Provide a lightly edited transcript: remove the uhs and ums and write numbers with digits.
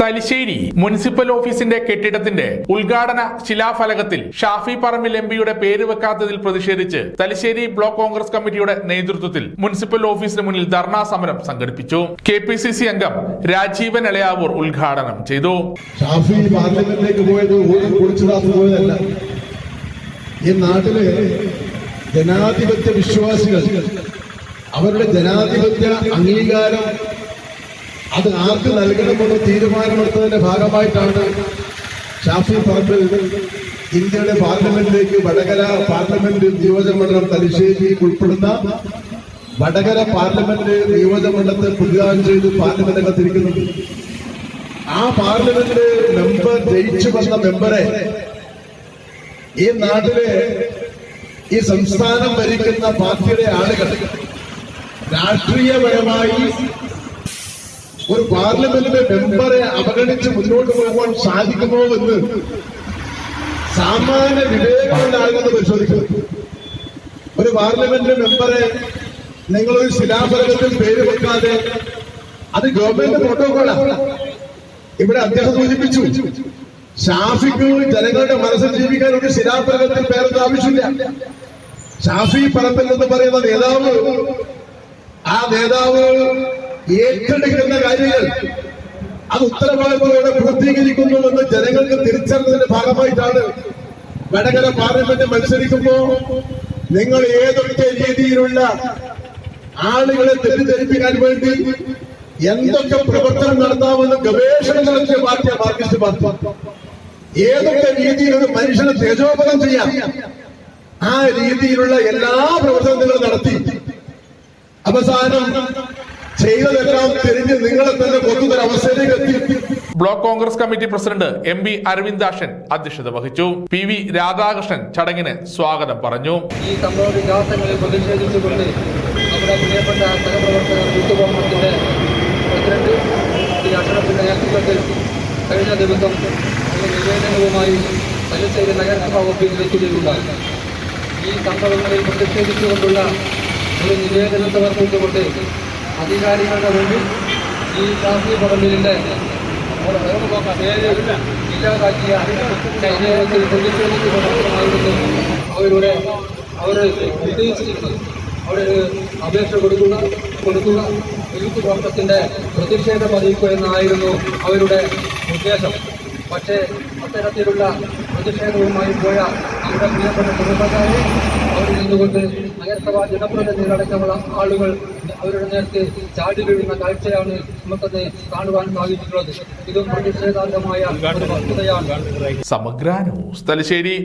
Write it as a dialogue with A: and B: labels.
A: Thalassery municipal ഓഫീസിന്റെ കെട്ടിടത്തിന്റെ ഉദ്ഘാടന ശിലാഫലകത്തിൽ ഷാഫി പറമ്പിൽ എംപിയുടെ പേര് വെക്കാത്തതിൽ പ്രതിഷേധിച്ച് തലശ്ശേരി ബ്ലോക്ക് കോൺഗ്രസ് കമ്മിറ്റിയുടെ നേതൃത്വത്തിൽ മുനിസിപ്പൽ ഓഫീസിന് മുന്നിൽ ധർണാ സമരം സംഘടിപ്പിച്ചു. KPCC അംഗം രാജീവൻ എളയാവൂർ ഉദ്ഘാടനം ചെയ്തു.
B: ഷാഫി പാർലമെന്റിലേക്ക് പോയത് പോയതല്ല. ഈ നാട്ടിലെ ജനാധിപത്യ വിശ്വാസികൾ അവരുടെ ജനാധിപത്യ അംഗീകാരം അത് ആർക്ക് നൽകണമെന്ന് തീരുമാനമെടുത്തതിന്റെ ഭാഗമായിട്ടാണ് ഷാഫി പറമ്പിൽ ഇന്ത്യയുടെ പാർലമെന്റിലേക്ക് വടകര പാർലമെന്റ് നിയോജകമണ്ഡലം തലശ്ശേരി ഉൾപ്പെടുന്ന വടകര പാർലമെന്റ് നിയോജകമണ്ഡലത്തെ പ്രതിദാനം ചെയ്ത് പാർലമെന്റ് അകത്തിരിക്കുന്നത്. ആ പാർലമെന്റ് മെമ്പർ ജയിച്ചു വന്ന മെമ്പറെ ഈ നാട്ടിലെ ഈ സംസ്ഥാനം ഭരിക്കുന്ന പാർട്ടിയുടെ ആളുകൾ രാഷ്ട്രീയപരമായി ഒരു പാർലമെന്റിലെ മെമ്പറെ അവഗണിച്ച് മുന്നോട്ട് പോകുവാൻ സാധിക്കുമോ എന്ന് സാമാന്യ വിവേകമുള്ള ആളുകൾ പരിശോധിക്കുന്നു. ഒരു പാർലമെന്റ് മെമ്പറെ നിങ്ങളൊരു ശിലാഫലകത്തിൽ പേര് വെക്കാതെ അത് ഗവൺമെന്റ് പ്രോട്ടോകോളാണ്. ഇവിടെ അദ്ദേഹം സൂചിപ്പിച്ചു, ഷാഫിക്ക് ജനങ്ങളുടെ മനസ്സിൽ ജീവിക്കാൻ ഒരു ശിലാഫലകത്തിൽ പേരൊന്നും ആവശ്യമില്ല. ഷാഫി പറമ്പിൽ എന്ന് പറയുന്ന നേതാവ് ആ നേതാവ് ഏറ്റെടുക്കുന്ന കാര്യങ്ങൾ അത് ഉത്തരവാദിത്തത്തോടെ പൂർത്തീകരിക്കുന്നുവെന്ന് ജനങ്ങൾക്ക് തിരിച്ചറിഞ്ഞതിന്റെ ഭാഗമായിട്ടാണ് വടകര പാർലമെന്റ് മത്സരിക്കുമ്പോ നിങ്ങൾ ഏതൊക്കെ രീതിയിലുള്ള ആളുകളെ തെറ്റിദ്ധരിപ്പിക്കാൻ വേണ്ടി എന്തൊക്കെ പ്രവർത്തനം നടത്താമെന്ന് ഗവേഷണം നടത്തിയ പാർട്ടിയാണ് മാർക്സിസ്റ്റ് പാർട്ടി. ഏതൊക്കെ രീതിയിൽ ഒരു മനുഷ്യനെ തേജോപനം ചെയ്യാം ആ രീതിയിലുള്ള എല്ലാ പ്രവർത്തനങ്ങളും നടത്തി അവസാനം ചെയ്തതെല്ലാം തിരിഞ്ഞ് നിങ്ങളെ തന്നെ കൊത്തുന്നൊരവസ്ഥയിലേക്ക് എത്തി.
A: Block Congress committee president MB Aravindakshan അധ്യക്ഷത വഹിച്ചു. PV രാധാകൃഷ്ണൻ ചടങ്ങിന് സ്വാഗതം പറഞ്ഞു.
C: ഈ സംഭവ വികാസങ്ങളിൽ പ്രതിഷേധിച്ചുകൊണ്ട് നമ്മുടെ പ്രിയപ്പെട്ട സഹപ്രവർത്തകർ യൂത്ത് കോൺഗ്രസിന്റെ പ്രസിഡന്റ് ശ്രീ അഷ്റഫിന്റെ നേതൃത്വത്തിൽ കഴിഞ്ഞ ദിവസം ഒരു നിവേദനവുമായി തലശ്ശേരി നഗരസഭാ ഓഫീസിൽ എത്തുകയുണ്ടായി. ഈ സംഭവങ്ങളിൽ പ്രതിഷേധിച്ചുകൊണ്ടുള്ള ഒരു നിവേദനം സമർപ്പിച്ചുകൊണ്ട് അധികാരികളുടെ മുന്നിൽ ഈ ഷാഫി പറമ്പിലിന്റെ പേര് ഇല്ലാതാക്കിയ ചൈനയിൽ പ്രതിഷേധിച്ചുകൊണ്ടായിരുന്നു അവർ ഉദ്ദേശിച്ചിരുന്നത്. അവിടെ അപേക്ഷ കൊടുക്കുക യൂത്ത് കോൺഗ്രസിന്റെ പ്രതിഷേധം അറിയിക്കുക എന്നായിരുന്നു അവരുടെ ഉദ്ദേശം. പക്ഷേ അത്തരത്തിലുള്ള പ്രതിഷേധവുമായി പോയ നമ്മുടെ പ്രിയപ്പെട്ട കുടുംബക്കാരെ അവിടെ നിന്നുകൊണ്ട് നഗരസഭാ ജനപ്രതിനിധികളടക്കമുള്ള ആളുകൾ അവരുടെ നേരത്തെ ചാടി വീഴുന്ന കാഴ്ചയാണ് നമുക്കത് കാണുവാൻ സാധിച്ചിട്ടുള്ളത്. ഇതും പ്രതിഷേധാർഹമായ ഒരു വസ്തുതയാണ്.
A: സമഗ്ര ന്യൂസ് തലശ്ശേരി.